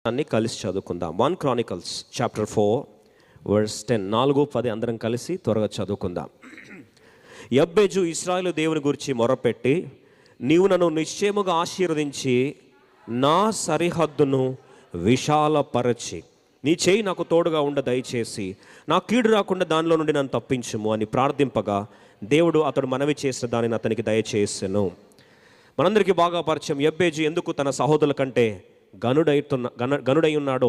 అన్ని కలిసి చదువుకుందాం. 1 Chronicles chapter 4 verse 10. 4-10 అందరం కలిసి త్వరగా చదువుకుందాం. యబ్బేజు ఇశ్రాయేలు దేవుని గురించి మొరపెట్టి, నీవు నన్ను నిశ్చయముగా ఆశీర్వదించి నా సరిహద్దును విశాలపరచి నీ చేయి నాకు తోడుగా ఉండ దయచేసి నా కీడు రాకుండా దానిలో నుండి నన్ను తప్పించుము అని ప్రార్థింపగా దేవుడు అతడు మనవి చేసిన దానిని అతనికి దయచేసెను. మనందరికీ బాగా పరిచయం. యబ్బేజు ఎందుకు తన సహోదరుల కంటే గనుడై ఉన్నాడో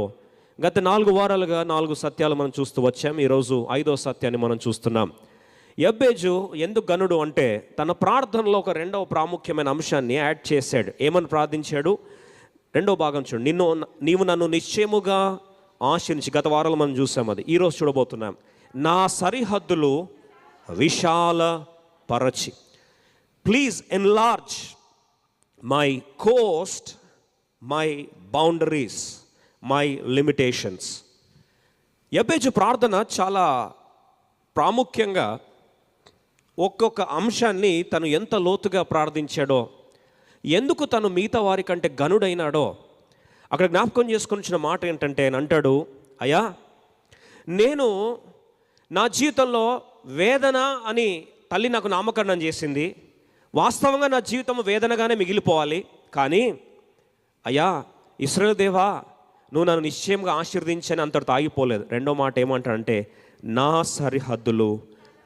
గత 4 వారాలుగా 4 సత్యాలు మనం చూస్తూ వచ్చాం. ఈరోజు 5వ సత్యాన్ని మనం చూస్తున్నాం. యబ్బేజు ఎందుకు గనుడు అంటే తన ప్రార్థనలో ఒక రెండవ ప్రాముఖ్యమైన అంశాన్ని యాడ్ చేశాడు. ఏమని ప్రార్థించాడు? రెండవ భాగం చూడు. నీవు నన్ను నిశ్చయముగా ఆశించి, గత వారాలు మనం చూసాం అది. ఈరోజు చూడబోతున్నాం. నా సరిహద్దులు విశాలపరచి, please enlarge my coast, my boundaries, my limitations. యబ్బేజు ప్రార్థన చాలా ప్రాముఖ్యంగా ఒక్కొక్క అంశాన్ని తను ఎంత లోతుగా ప్రార్థించాడో, ఎందుకు తను మిగతా వారి కంటే గనుడైనాడో అక్కడ జ్ఞాపకం చేసుకొని వచ్చిన మాట ఏంటంటే, ఆయన అంటాడు, అయ్యా నేను నా జీవితంలో వేదన అని తల్లి నాకు నామకరణం చేసింది. వాస్తవంగా నా జీవితం వేదనగానే మిగిలిపోవాలి. కానీ అయ్యా ఇశ్రాయేలు దేవా, నువ్వు నన్ను నిశ్చయంగా ఆశీర్వదించని అంతటితో ఆగిపోలేదు. రెండో మాట ఏమంటాడంటే, నా సరిహద్దులు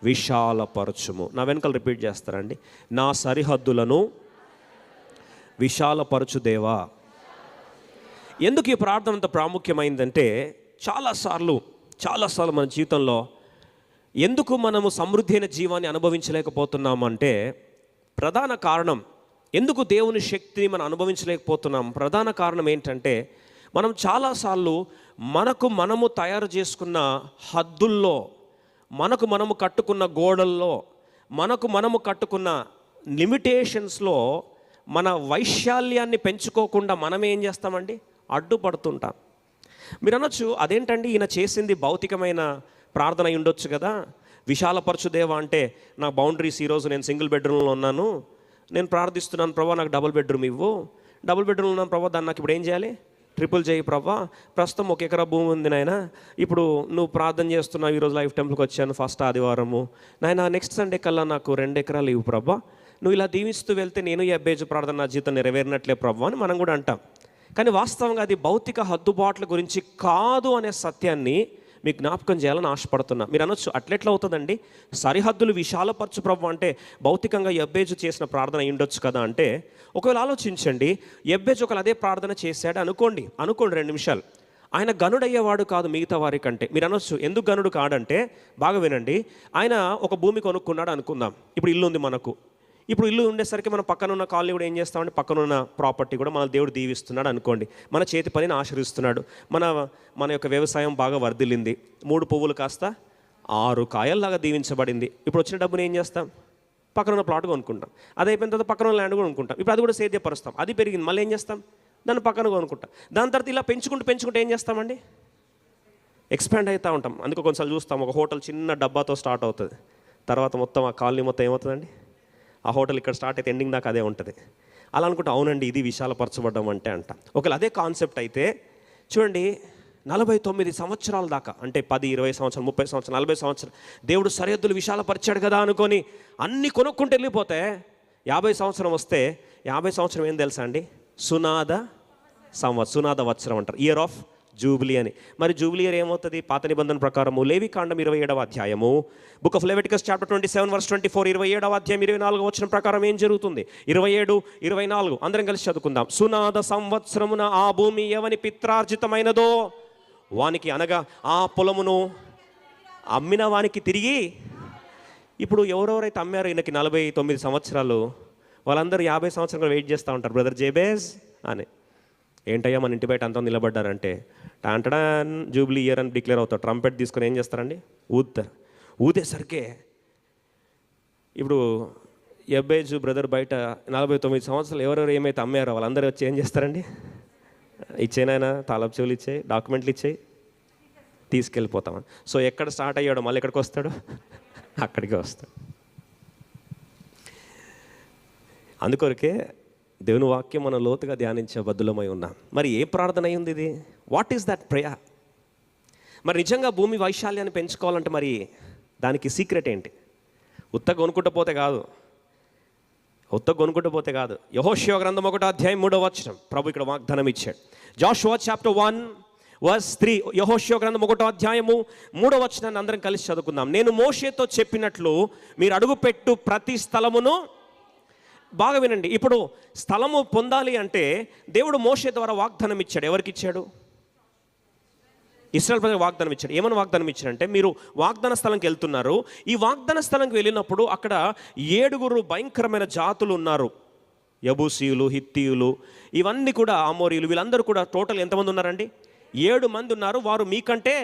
విశాలపరచుము. నా వెనకాల రిపీట్ చేస్తారండి. నా సరిహద్దులను విశాలపరచు దేవా. ఎందుకు ఈ ప్రార్థన అంత ప్రాముఖ్యమైందంటే, చాలాసార్లు మన జీవితంలో ఎందుకు మనము సమృద్ధి అయిన జీవాన్ని అనుభవించలేకపోతున్నామంటే, ప్రధాన కారణం ఎందుకు దేవుని శక్తిని మనం అనుభవించలేకపోతున్నాం, ప్రధాన కారణం ఏంటంటే, మనం చాలాసార్లు మనము తయారు చేసుకున్న హద్దుల్లో, మనము కట్టుకున్న గోడల్లో, మనము కట్టుకున్న లిమిటేషన్స్లో మన వైశాల్యాన్ని పెంచుకోకుండా మనం ఏం చేస్తామండి? అడ్డుపడుతుంటాం. మీరు అనొచ్చు, అదేంటండి ఈయన చేసింది భౌతికమైన ప్రార్థన అయి ఉండొచ్చు కదా. విశాలపరచు దేవా అంటే, నా బౌండరీస్, ఈరోజు నేను సింగిల్ బెడ్రూమ్లో ఉన్నాను, నేను ప్రార్థిస్తున్నాను ప్రభా నాకు డబుల్ బెడ్రూమ్ ఇవ్వు. డబుల్ బెడ్రూమ్ ఉన్నాను ప్రభా, దాన్ని నాకు ఇప్పుడు ఏం చేయాలి? ట్రిపుల్ చేయి ప్రభా. ప్రస్తుతం 1 ఎకరా భూమి ఉంది నాయన. ఇప్పుడు నువ్వు ప్రార్థన చేస్తున్నావు, ఈరోజు లైఫ్ టెంపుల్కి వచ్చాను ఫస్ట్ ఆదివారము నాయన, నెక్స్ట్ సండే కల్లా నాకు 2 ఎకరాలు ఇవ్వు ప్రభా. నువ్వు ఇలా దీవిస్తూ వెళ్తే నేను యబ్బేజు ప్రార్థన నా జీవితం నెరవేరినట్లే ప్రభా అని మనం కూడా అంటాం. కానీ వాస్తవంగా అది భౌతిక హద్దుబాట్ల గురించి కాదు అనే సత్యాన్ని మీకు జ్ఞాపకం చేయాలని ఆశపడుతున్నా. మీరు అనొచ్చు, అట్లెట్లా అవుతుందండి? సరిహద్దులు విశాలపరచు ప్రభు అంటే యబ్బేజు యబ్బేజు చేసిన ప్రార్థన ఉండొచ్చు కదా అంటే, ఒకవేళ ఆలోచించండి, యబ్బేజు ఒకవేళ అదే ప్రార్థన చేశాడు అనుకోండి 2 నిమిషాలు. ఆయన గనుడయ్యేవాడు కాదు మిగతా వారి కంటే. మీరు అనొచ్చు, ఎందుకు గనుడు కాడంటే, బాగా వినండి. ఆయన ఒక భూమి కొనుక్కున్నాడు అనుకుందాం. ఇప్పుడు ఇల్లు ఉంది మనకు. ఇప్పుడు ఇల్లు ఉండేసరికి మనం పక్కన ఉన్న కాలనీ కూడా ఏం చేస్తామంటే, పక్కన ఉన్న ప్రాపర్టీ కూడా మన దేవుడు దీవిస్తున్నాడు అనుకోండి. మన చేతి పనిని ఆశ్రయిస్తున్నాడు. మన యొక్క వ్యవసాయం బాగా వర్ధిల్లింది. 3 పువ్వులు కాస్త 6 కాయల్లాగా దీవించబడింది. ఇప్పుడు వచ్చిన డబ్బుని ఏం చేస్తాం? పక్కన ఉన్న ప్లాట్ కొనుక్కుంటాం. అది అయిపోయిన తర్వాత పక్కన ఉన్న ల్యాండ్ కూడా కొనుక్కుంటాం. ఇప్పుడు అది కూడా సేద్యపరుస్తాం. అది పెరిగింది, మళ్ళీ ఏం చేస్తాం? దాన్ని పక్కన కొనుక్కుంటాం. దాని తర్వాత ఇలా పెంచుకుంటూ ఏం చేస్తామండి? ఎక్స్పాండ్ అవుతూ ఉంటాం. అందుకే కొన్నిసార్లు చూస్తాం, ఒక హోటల్ చిన్న డబ్బాతో స్టార్ట్ అవుతుంది, తర్వాత మొత్తం ఆ కాలనీ మొత్తం ఏమవుతుందండి? ఆ హోటల్ ఇక్కడ స్టార్ట్ అయితే ఎండింగ్ దాకా అదే ఉంటుంది. అలా అనుకుంటే అవునండి ఇది విశాలపరచబడ్డం అంటే అంట. ఒకవేళ అదే కాన్సెప్ట్ అయితే చూడండి, 49 సంవత్సరాల దాకా, అంటే 10, 20 సంవత్సరాలు, 30 సంవత్సరాలు, 40 సంవత్సరాలు దేవుడు సరిహద్దులు విశాలపరిచాడు కదా అనుకొని అన్నీ కొనుక్కుంటూ వెళ్ళిపోతే 50 సంవత్సరం వస్తే, 50 సంవత్సరం ఏం తెలుసా అండి? సునాద వత్సరం అంటారు, ఇయర్ ఆఫ్ జూబ్లీ అని. మరి జూబ్లీ ఇయర్ ఏమవుతుంది? పాత నిబంధన ప్రకారము లేవికాండం 27వ అధ్యాయము, book of Leviticus chapter 27 verse 24, 27వ అధ్యాయం 24వ వచనం ప్రకారం ఏం జరుగుతుంది? 27, 24 అందరం కలిసి చదువుకుందాం. సునాద సంవత్సరమున ఆ భూమి ఎవని పిత్రార్జితమైనదో వానికి, అనగా ఆ పొలమును అమ్మిన వానికి తిరిగి. ఇప్పుడు ఎవరెవరైతే అమ్మారో ఈయనకి 49 సంవత్సరాలు, వాళ్ళందరూ 50 సంవత్సరాలు వెయిట్ చేస్తూ ఉంటారు, బ్రదర్ జేబేజ్ అని. ఏంటయ్యా మన ఇంటి బయట అంతా నిలబడ్డారంటే, టాంటడాన్ జూబ్లీ ఇయర్ అని డిక్లేర్ అవుతారు. ట్రంపెట్ తీసుకొని ఏం చేస్తారండి? ఊదుతారు. ఊదేసరికే ఇప్పుడు యబ్బేజు బ్రదర్ బయట 49 సంవత్సరాలు ఎవరెవరు ఏమైతే అమ్మారో వాళ్ళందరూ వచ్చి ఏం చేస్తారండి? ఇచ్చేనాయన తాళపు చెవులు ఇచ్చేయి, డాక్యుమెంట్లు ఇచ్చేయి, తీసుకెళ్ళిపోతామని. సో ఎక్కడ స్టార్ట్ అయ్యాడో మళ్ళీ ఎక్కడికి వస్తాడు? అక్కడికే వస్తాడు. అందుకొరకే దేవుని వాక్యం మనం లోతుగా ధ్యానించే బద్దులమై ఉన్నాం. మరి ఏ ప్రార్థన అయింది ఇది? What is that prayer? మరి నిజంగా భూమి వైశాల్యాన్ని పెంచుకోవాలంటే మరి దానికి సీక్రెట్ ఏంటి? ఉత్తగా కొనుక్కుంటూ పోతే కాదు. యెహోషువ గ్రంథం 1:3 ప్రభు ఇక్కడ వాగ్దానం ఇచ్చాడు. జాషువా చాప్టర్ 1:3, యెహోషువ గ్రంథం 1:3 అందరం కలిసి చదువుకుందాం. నేను మోషేతో చెప్పినట్లు మీరు అడుగుపెట్టు ప్రతి స్థలమును, బాగా వినండి. ఇప్పుడు స్థలము పొందాలి అంటే దేవుడు మోషే ద్వారా వాగ్దానం ఇచ్చాడు. ఎవరికి ఇచ్చాడు? ఇశ్రాయేలు ప్రజలకు వాగ్దానం ఇచ్చాడు. ఏమని వాగ్దానం ఇచ్చాడంటే, మీరు వాగ్దాన స్థలంకి వెళ్తున్నారు. ఈ వాగ్దాన స్థలంకి వెళ్ళినప్పుడు అక్కడ 7 భయంకరమైన జాతులు ఉన్నారు. యబూసీయులు, హిత్తీయులు, ఇవన్నీ కూడా అమోరీయులు, వీళ్ళందరూ కూడా టోటల్ ఎంతమంది ఉన్నారండి? 7 మంది ఉన్నారు. వారు మీకంటే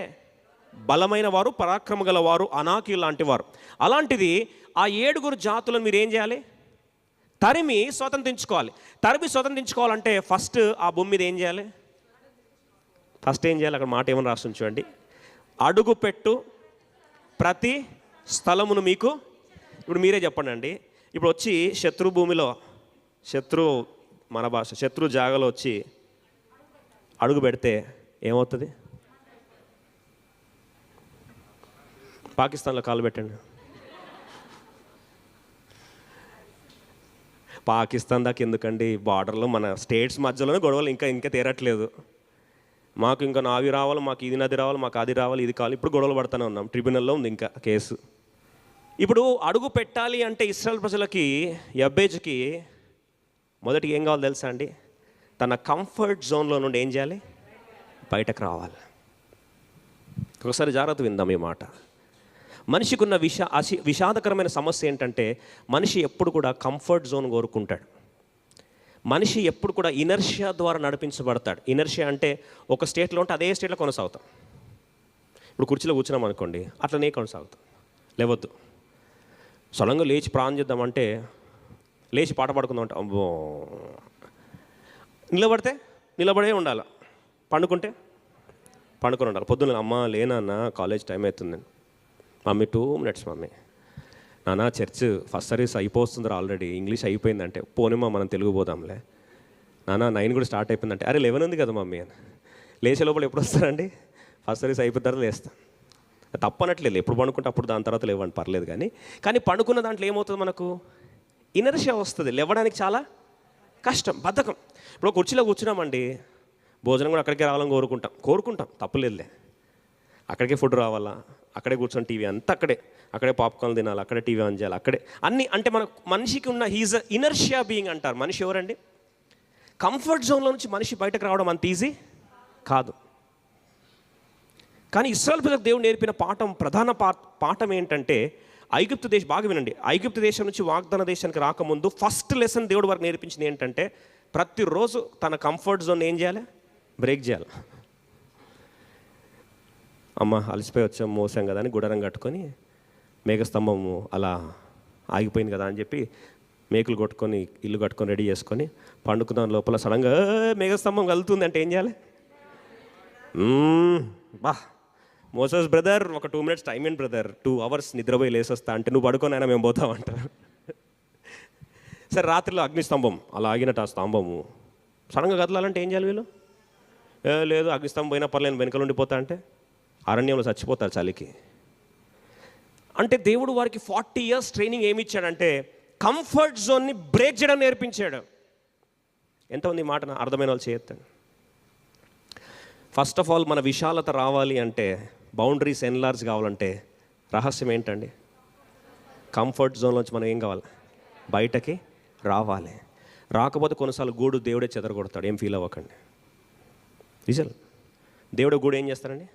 బలమైన వారు, పరాక్రమ గల వారు, అనాకీయులు లాంటి వారు. అలాంటిది ఆ 7 జాతులను మీరు ఏం చేయాలి? తరిమి స్వతంత్రించుకోవాలంటే ఫస్ట్ ఆ భూమి మీద ఏం చేయాలి? అక్కడ మాట ఏమని రాస్తుంది చూడండి. అడుగుపెట్టు ప్రతి స్థలమును మీకు. ఇప్పుడు మీరే చెప్పండి అండి. ఇప్పుడు వచ్చి శత్రు జాగాలో వచ్చి అడుగు పెడితే ఏమవుతుంది? పాకిస్తాన్లో కాలు పెట్టండి. పాకిస్తాన్ దాకా ఎందుకండి? బార్డర్లో మన స్టేట్స్ మధ్యలోనే గొడవలు ఇంకా తీరట్లేదు. మాకు ఇంకా నావి రావాలి, మాకు ఇది నది రావాలి, మాకు అది రావాలి, ఇది కావాలి. ఇప్పుడు గొడవలు పడుతూనే ఉన్నాం. ట్రిబ్యునల్లో ఉంది ఇంకా కేసు. ఇప్పుడు అడుగు పెట్టాలి అంటే ఇశ్రాయేలు ప్రజలకి, యబ్బేజుకి మొదటికి ఏం కావాలి తెలుసా అండి? తన కంఫర్ట్ జోన్లో నుండి ఏం చేయాలి? బయటకు రావాలి. ఒకసారి జాగ్రత్త విందాం ఈ మాట. మనిషికి ఉన్న విషాదకరమైన సమస్య ఏంటంటే, మనిషి ఎప్పుడు కూడా కంఫర్ట్ జోన్ కోరుకుంటాడు. మనిషి ఎప్పుడు కూడా ఇనర్షియా ద్వారా నడిపించబడతాడు. ఇనర్షియా అంటే ఒక స్టేట్లో ఉంటే అదే స్టేట్లో కొనసాగుతాం. ఇప్పుడు కుర్చీలో కూర్చున్నాం అనుకోండి, అట్లనే కొనసాగుతాం. లేవద్దు, సడన్గా లేచి ప్రాణం చేద్దామంటే, లేచి పాట పాడుకుందామంటే అబ్బో. నిలబడే ఉండాలి. పండుకొని ఉండాలి. పొద్దున్న అమ్మ లేనన్నా కాలేజ్ టైం అవుతుందని, మమ్మీ 2 minutes మమ్మీ, నాన్న చర్చ్ ఫస్ట్ సర్వీస్ అయిపోతుందిరా ఆల్రెడీ, ఇంగ్లీష్ అయిపోయిందంటే పోనిమా మనం తెలుగు పోదాంలే. నాన్న 9 కూడా స్టార్ట్ అయిపోయిందంటే, అరే 11 ఉంది కదా మమ్మీ అని. లేచే లోపల ఎప్పుడు వస్తారండి? ఫస్ట్ సర్వీస్ అయిపోయిన తర్వాత లేస్తాం. తప్పనట్లేదు, ఎప్పుడు పండుకుంటే అప్పుడు దాని తర్వాత లేవండి, పర్లేదు. కానీ పండుకున్న దాంట్లో ఏమవుతుంది? మనకు ఇనర్షియా వస్తుంది. లేవడానికి చాలా కష్టం, బద్ధకం. ఇప్పుడు కుర్చీలో కూర్చున్నామండి, భోజనం కూడా అక్కడికే రావాలని కోరుకుంటాం, తప్పులేదులే. అక్కడికే ఫుడ్ రావాలా, అక్కడే కూర్చొని టీవీ అంతా అక్కడే పాప్కార్న్ తినాలి, అక్కడే టీవీ ఆన్ చేయాలి, అక్కడే అన్నీ. అంటే మనిషికి ఉన్న హీజ్ ఇనర్షియా బీయింగ్ అంటారు. మనిషి ఎవరండి? కంఫర్ట్ జోన్లో నుంచి మనిషి బయటకు రావడం అంత ఈజీ కాదు. కానీ ఇశ్రాయేలు ప్రజలకు దేవుడు నేర్పిన ప్రధాన పాఠం ఏంటంటే, ఐగుప్తు దేశం, బాగా వినండి, ఐగుప్తు దేశం నుంచి వాగ్దాన దేశానికి రాకముందు ఫస్ట్ లెసన్ దేవుడు వారికి నేర్పించింది ఏంటంటే, ప్రతిరోజు తన కంఫర్ట్ జోన్ ఏం చేయాలి? బ్రేక్ చేయాలి. అమ్మ అలసిపోయి వచ్చాం, మోసాం కదా అని గుడారం కట్టుకొని, మేఘస్తంభము అలా ఆగిపోయింది కదా అని చెప్పి మేకులు కొట్టుకొని ఇల్లు కట్టుకొని రెడీ చేసుకొని పండుకున్న లోపల సడన్గా మేఘస్తంభం కలుగుతుంది అంటే ఏం చేయాలి? మోసెస్ బ్రదర్, ఒక 2 minutes టైం ఏంటి బ్రదర్, 2 hours నిద్రపోయి లేసొస్తా అంటే, నువ్వు పడుకొని అయినా మేము పోతామంటారు. సరే, రాత్రిలో అగ్నిస్తంభం అలా ఆగినట్టు ఆ స్తంభము సడన్గా కదలాలంటే ఏం చేయాలి వీళ్ళు? లేదు అగ్నిస్తంభం పోయినా పర్లేదు, వెనకలు ఉండిపోతా అంటే అరణ్యంలో చచ్చిపోతారు చలికి. అంటే దేవుడు వారికి 40 years ట్రైనింగ్ ఏమి ఇచ్చాడంటే, కంఫర్ట్ జోన్ని బ్రేక్ చేయడం నేర్పించాడు. ఎంతమంది మాట అర్థమైన వాళ్ళు చేయొద్దండి. ఫస్ట్ ఆఫ్ ఆల్ మన విశాలత రావాలి అంటే, బౌండరీస్ ఎన్లార్జ్ కావాలంటే రహస్యం ఏంటండి? కంఫర్ట్ జోన్లోంచి మనం ఏం కావాలి? బయటకి రావాలి. రాకపోతే కొన్నిసార్లు గూడు దేవుడే చెదరగొడతాడు. ఏం ఫీల్ అవ్వకండి. నిజం, దేవుడు గూడు ఏం చేస్తారండి?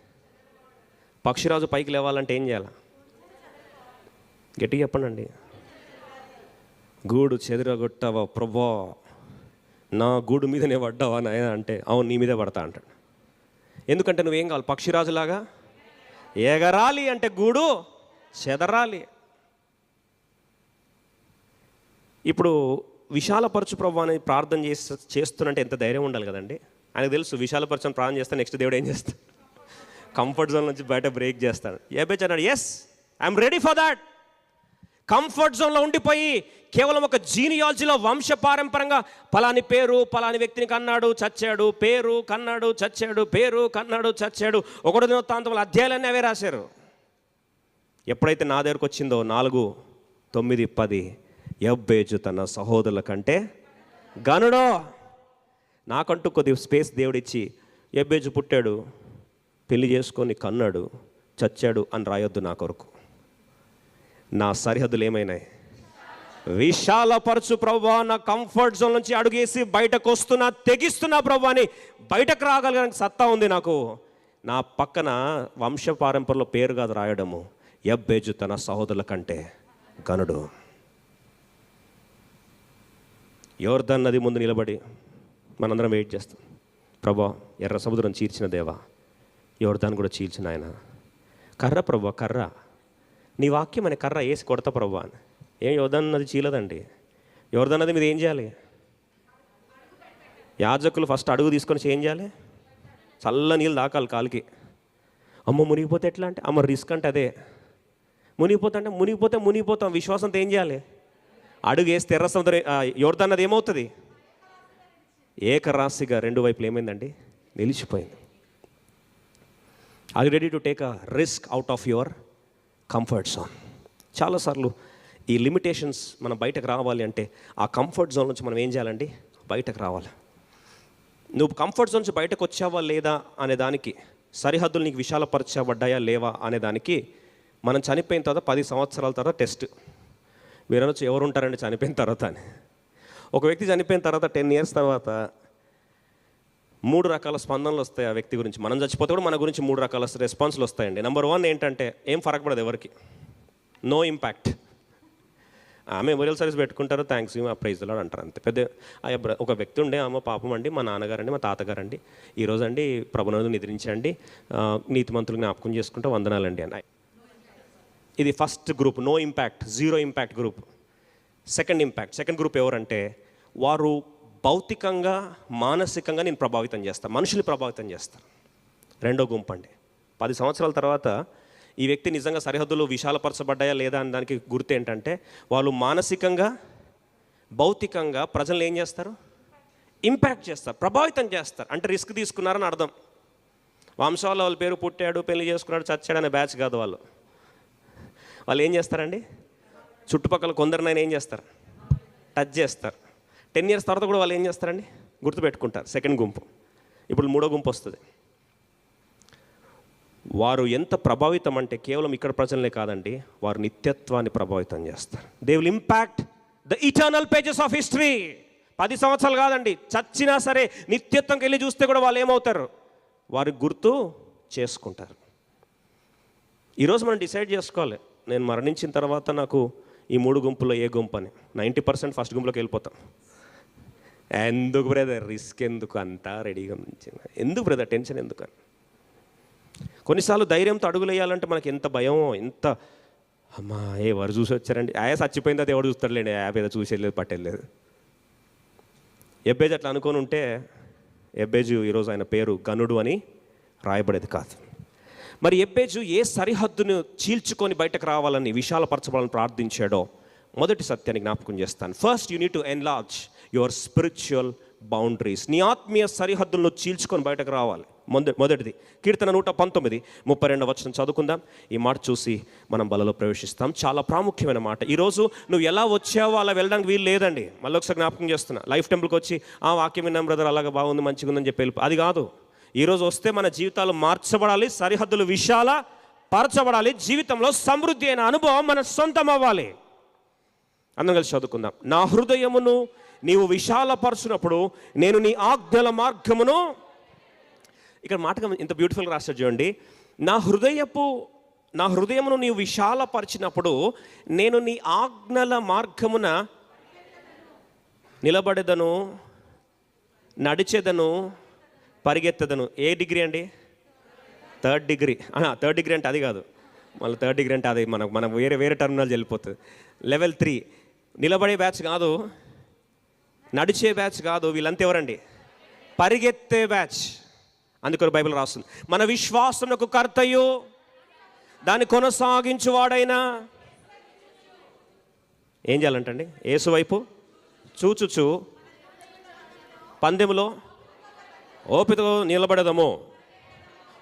పక్షిరాజు పైకి లేవాలంటే ఏం చేయాలి? గట్టిగా చెప్పండి. గూడు చెదరగొట్టావా ప్రభా, నా గూడు మీదనే పడ్డావా నాయన అంటే, అవును నీ మీదే పడతా అంటాడు. ఎందుకంటే నువ్వేం కావాలి? పక్షిరాజులాగా ఎగరాలి అంటే గూడు చెదరాలి. ఇప్పుడు విశాలపరచు ప్రభు అని ప్రార్థన చేస్తున్నంటే ఎంత ధైర్యం ఉండాలి కదండి. ఆయనకు తెలుసు విశాలపరచని ప్రార్థన చేస్తే నెక్స్ట్ దేవుడు ఏం చేస్తాడు? కంఫర్ట్ జోన్ నుంచి బయట బ్రేక్ చేస్తాడు. ఏబేజ్ అన్నాడు, yes I'm ready for that. Comfort జోన్లో ఉండిపోయి కేవలం ఒక జీనియాలజీలో వంశపారంపరంగా పలాని పేరు పలాని వ్యక్తిని కన్నాడు చచ్చాడు, పేరు కన్నాడు చచ్చాడు, పేరు కన్నాడు చచ్చాడు, 1 దినవృత్తాంతముల అధ్యాయాలన్నీ అవే రాశారు. ఎప్పుడైతే నా దగ్గరకు వచ్చిందో 4, 9, 10 యబ్బేజు తన సహోదరుల కంటే గనుడో. నాకంటూ కొద్ది స్పేస్ దేవుడిచ్చి యబ్బేజు పుట్టాడు, పెళ్లి చేసుకొని కన్నాడు, చచ్చాడు అని రాయొద్దు నా కొరకు. నా సరిహద్దులు ఏమైనాయి? విశాలపరచు ప్రభువా, నా కంఫర్ట్ జోన్ నుంచి అడుగేసి బయటకు వస్తున్నా, తెగిస్తున్నా ప్రభువా అని బయటకు రాగలిగిన సత్తా ఉంది నాకు. నా పక్కన వంశపారంపరలో పేరు కాదు రాయడము, యబ్బేజు తన సహోదరుల కంటే గనుడు. యోర్దాను నది ముందు నిలబడి మనందరం వెయిట్ చేస్తాం. ప్రభువా, ఎర్ర సముద్రం చీల్చిన దేవా, యోర్దాను కూడా చీల్చిన ఆయన. కర్ర ప్రభువా, కర్ర, నీ వాక్యం అనే కర్ర వేసి కొడతా ప్రభువా అని. ఏం యోర్దాను నది చీలదండి. యోర్దాను నది మీద ఏం చేయాలి? యాజకులు ఫస్ట్ అడుగు తీసుకొని ఏం చేయాలి? చల్ల నీళ్ళు దాకాలి కాలికి. అమ్మ మునిగిపోతే ఎట్లా అంటే, అమ్మ రిస్క్ అంటే అదే. మునిగిపోతాం. విశ్వాసంతో ఏం చేయాలి? అడుగు వేస్తే ఎర్ర సముద్రం యోర్దాను నది ఏమవుతుంది? ఏకరాశిగా 2 వైపులు ఏమైందండి? నిలిచిపోయింది. Are you ready to take a risk out of your comfort zone? చాలాసార్లు ఈ లిమిటేషన్స్ మనం బయటకు రావాలి అంటే ఆ కంఫర్ట్ జోన్ నుంచి మనం ఏం చేయాలండి? బయటకు రావాలి. నువ్వు కంఫర్ట్ జోన్ నుంచి బయటకు వచ్చావా లేదా అనే దానికి, సరిహద్దులు నీకు విశాలపరచబడ్డాయా లేవా అనే దానికి మనం చనిపోయిన తర్వాత 10 సంవత్సరాల తర్వాత టెస్ట్. మీరు అనొచ్చు, ఎవరు ఉంటారండి చనిపోయిన తర్వాత అని. ఒక వ్యక్తి చనిపోయిన తర్వాత 10 years తర్వాత 3 రకాల స్పందనలు వస్తాయి ఆ వ్యక్తి గురించి. మనం చచ్చిపోతే కూడా మన గురించి 3 రకాల రెస్పాన్స్లు వస్తాయండి. నెంబర్ 1 ఏంటంటే, ఏం ఫరక్ పడదు ఎవరికి, నో ఇంపాక్ట్. మెమోరియల్ సర్వీస్ పెట్టుకుంటారు, థ్యాంక్స్ యూ, ప్రైజ్ లాడ్ అంటారు అంతే. పెద్ద ఒక వ్యక్తి ఉండే, అమ్మ పాపం అండి, మా నాన్నగారండి, మా తాతగారండి, ఈరోజు అండి ప్రభునందు నిద్రించండి, నీతిమంతులు జ్ఞాపకం చేసుకుంటే వందనాలండి అని. ఇది first group, no impact, 0 impact group. Second group ఎవరంటే, వారు భౌతికంగా మానసికంగా నేను ప్రభావితం చేస్తాను, మనుషులు ప్రభావితం చేస్తాను. రెండో గుంపు అండి, 10 సంవత్సరాల తర్వాత ఈ వ్యక్తి నిజంగా సరిహద్దులు విశాలపరచబడ్డాయా లేదా అని దానికి గుర్తు ఏంటంటే, వాళ్ళు మానసికంగా భౌతికంగా ప్రజలు ఏం చేస్తారు? ఇంపాక్ట్ చేస్తారు, ప్రభావితం చేస్తారు. అంటే రిస్క్ తీసుకున్నారని అర్థం. వంశాల వాళ్ళ పేరు పుట్టాడు, పెళ్లి చేసుకున్నాడు, చచ్చాడు అనే బ్యాచ్ కాదు వాళ్ళు. వాళ్ళు ఏం చేస్తారండి? చుట్టుపక్కల కొందరినైనా ఏం చేస్తారు? టచ్ చేస్తారు. 10 years తర్వాత కూడా వాళ్ళు ఏం చేస్తారండి? గుర్తుపెట్టుకుంటారు. సెకండ్ గుంపు. ఇప్పుడు 3వ గుంపు వస్తుంది. వారు ఎంత ప్రభావితం అంటే కేవలం ఇక్కడ ప్రజలనే కాదండి, వారు నిత్యత్వాన్ని ప్రభావితం చేస్తారు. They will impact the eternal pages of history. 10 సంవత్సరాలు కాదండి, చచ్చినా సరే నిత్యత్వంకి వెళ్ళి చూస్తే కూడా వాళ్ళు ఏమవుతారు? వారి గుర్తు చేసుకుంటారు. ఈరోజు మనం డిసైడ్ చేసుకోవాలి, నేను మరణించిన తర్వాత నాకు ఈ 3 గుంపుల్లో ఏ గుంపు అని. 90% ఫస్ట్ గుంపులోకి వెళ్ళిపోతాం. ఎందుకు బ్రదర్ రిస్క్, ఎందుకు అంతా రెడీగా నుంచి, ఎందుకు బ్రదర్ టెన్షన్ ఎందుకు అని. కొన్నిసార్లు ధైర్యంతో అడుగులు వేయాలంటే మనకి ఎంత భయమో, ఎంత అమ్మా ఎవరు చూసి వచ్చారండి, చచ్చిపోయింది అది ఎవరు చూస్తాడులేండి, ఏదో చూసేది పట్టేది. యబ్బేజు అట్లా అనుకొని ఉంటే యబ్బేజు ఈరోజు ఆయన పేరు గనుడు అని రాయబడేది కాదు. మరి యబ్బేజు ఏ సరిహద్దును చీల్చుకొని బయటకు రావాలని, విశాలపరచబడాలని ప్రార్థించాడో మొదటి సత్యాన్ని జ్ఞాపకం చేస్తాను. First you need to enlarge your spiritual boundaries. నీ ఆత్మీయ సరిహద్దులను చీల్చుకొని బయటకు రావాలి. మొదటిది కీర్తన 119:32 చదువుకుందాం. ఈ మాట చూసి మనం బలలో ప్రవేశిస్తాం. చాలా ప్రాముఖ్యమైన మాట. ఈరోజు నువ్వు ఎలా వచ్చావో అలా వెళ్ళడానికి వీలు లేదండి. మళ్ళీ ఒకసారి జ్ఞాపకం చేస్తున్నా, లైఫ్ టెంపుల్కి వచ్చి ఆ వాక్యం విన్నాం బ్రదర్, అలాగా బాగుంది, మంచిగా ఉందని చెప్పి వెళ్ళిపో, అది కాదు. ఈరోజు వస్తే మన జీవితాలు మార్చబడాలి, సరిహద్దులు విశాల పరచబడాలి, జీవితంలో సమృద్ధి అయిన అనుభవం మన సొంతం అవ్వాలి. అందరం కలిసి చదువుకుందాం. నా హృదయమును నీవు విశాలపరచునప్పుడు నేను నీ ఆజ్ఞల మార్గమును. ఇక్కడ మాటగా ఇంత బ్యూటిఫుల్గా రాస్తాడు చూడండి. నా హృదయమును నీవు విశాలపరిచినప్పుడు నేను నీ ఆజ్ఞల మార్గమున నిలబడేదను, నడిచేదను, పరిగెత్తదను. ఏ డిగ్రీ అండి? 3rd degree. 3rd డిగ్రీ అంటే అది కాదు, మళ్ళీ 3rd డిగ్రీ అంటే అది మనకు వేరే టర్మినాలజీ వెళ్ళిపోతుంది. లెవెల్ 3 నిలబడే బ్యాచ్ కాదు, నడిచే బ్యాచ్ కాదు, వీళ్ళంతా ఎవరండి? పరిగెత్తే బ్యాచ్. అందుకని బైబిల్ రాస్తుంది, మన విశ్వాసమునకు కర్తయు దాన్ని కొనసాగించువాడైనా ఏం చేయాలంటండి? యేసు వైపు చూచుచు పందెములో ఓపికతో నిలబడదము,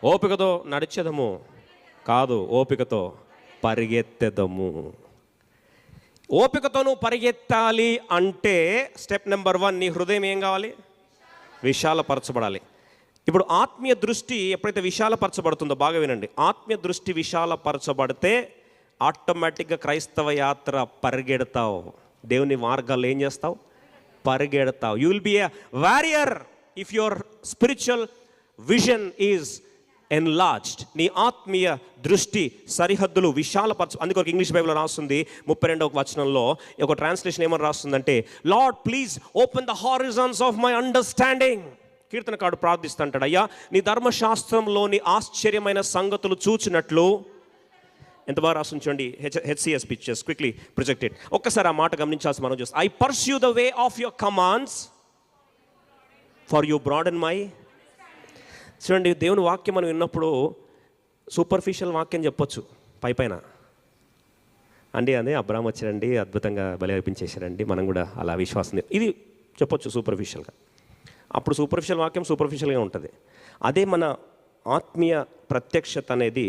ఓపికతో నడిచెదము, కాదు ఓపికతో పరిగెత్తెదము. ఓపికతో నువ్వు పరిగెత్తాలి అంటే స్టెప్ నెంబర్ 1, నీ హృదయం ఏం కావాలి? విశాలపరచబడాలి. ఇప్పుడు ఆత్మీయ దృష్టి ఎప్పుడైతే విశాలపరచబడుతుందో, బాగా వినండి, ఆత్మీయ దృష్టి విశాలపరచబడితే ఆటోమేటిక్గా క్రైస్తవ యాత్ర పరిగెడతావు. దేవుని మార్గాల్లో ఏం చేస్తావు? పరిగెడతావు. You will be a warrior if your spiritual vision is enlarged. నీ ఆత్మీయ దృష్టి సరిహద్దులు విశాలపరచు. అందుకే ఒక ఇంగ్లీష్ బైబిల్లో రాస్తుంది 32వ వచనంలో ఒక ట్రాన్స్లేషన్ ఏమని రాస్తుందంటే, Lord please open the horizons of my understanding. కీర్తనకారుడు ప్రార్థిస్తుంటాడు, అయ్యా నీ ధర్మశాస్త్రంలోని ఆశ్చర్యమైన సంగతులు చూచినట్లు. ఎంత బాగా రాస్తుంది చూడండి. HCS pictures quickly projected. ఒక్కసారి ఆ మాట గమనించాల్సి మనం చూస్తాం. I pursue the way of your commands for you broaden my. చూడండి, దేవుని వాక్యం మనం విన్నప్పుడు సూపర్ఫిషియల్ వాక్యం చెప్పొచ్చు పైపైన. అండి అదే అబ్రాహం వచ్చారండి, అద్భుతంగా బలి అర్పించేశారండి, మనం కూడా అలా విశ్వాసం ఇది చెప్పొచ్చు సూపర్ఫిషియల్గా. అప్పుడు సూపర్ఫిషియల్ వాక్యం సూపర్ఫిషియల్గా ఉంటుంది. అదే మన ఆత్మీయ ప్రత్యక్షత అనేది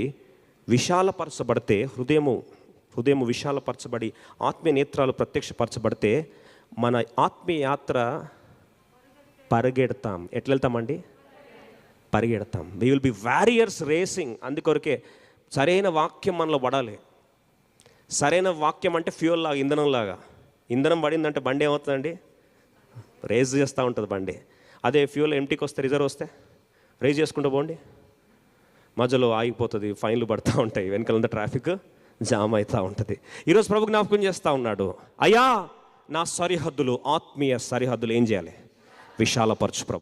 విశాలపరచబడితే, హృదయము విశాలపరచబడి ఆత్మీయ నేత్రాలు ప్రత్యక్షపరచబడితే మన ఆత్మీయ యాత్ర పరిగెడతాం. ఎట్లా వెళ్తామండి? పరిగెడతాం. We will be warriors racing. అందుకొరకే సరైన వాక్యం మనలో పడాలి. సరైన వాక్యం అంటే ఫ్యూయల్ లాగా, ఇంధనంలాగా. ఇంధనం పడిందంటే బండి ఏమవుతుందండి? రేస్ చేస్తూ ఉంటుంది బండి. అదే ఫ్యూయల్ ఎంటీకి వస్తే, రిజర్వ్ వస్తే రేస్ చేసుకుంటూ పోండి, మధ్యలో ఆగిపోతుంది, ఫైన్లు పడుతూ ఉంటాయి, వెనకాలంతా ట్రాఫిక్ జామ్ అవుతూ ఉంటుంది. ఈరోజు ప్రభు జ్ఞాపకం చేస్తూ ఉన్నాడు, అయ్యా నా సరిహద్దులు, ఆత్మీయ సరిహద్దులు ఏం చేయాలి? విశాలపరచు ప్రభు.